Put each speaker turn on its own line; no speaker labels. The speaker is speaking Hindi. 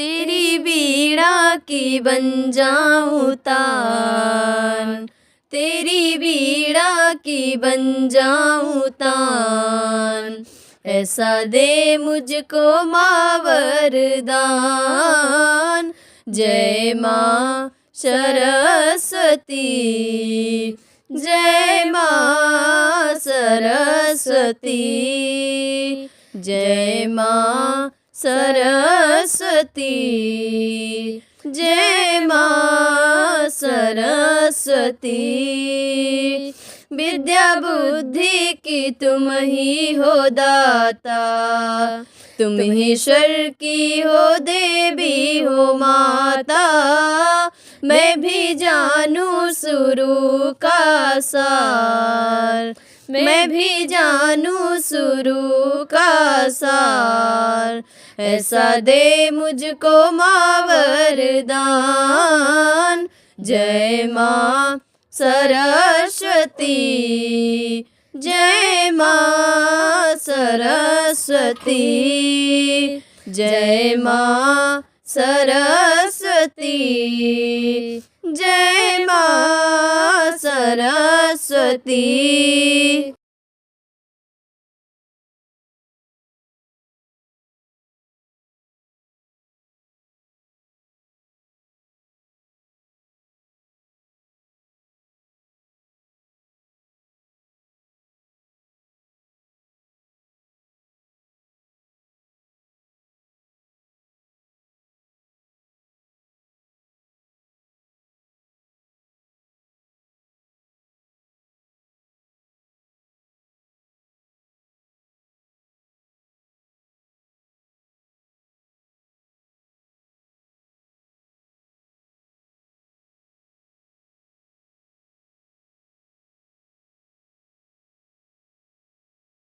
तेरी बीड़ा की बन जाऊं तान, तेरी बीड़ा की बन जाऊं तान। ऐसा दे मुझको माँ वरदान। जय माँ सरस्वती, जय माँ सरस्वती, जय माँ सरस्वती, जय माँ सरस्वती। विद्या बुद्धि की तुम ही हो दाता, तुम ही ईश्वर की हो देवी हो माता। मैं भी जानूं शुरू का सार, मैं भी जानूं शुरू का सार। ऐसा दे मुझको माँ वरदान। जय माँ सरस्वती, जय माँ सरस्वती, जय माँ सरस्वती, जय माँ सरस्वती।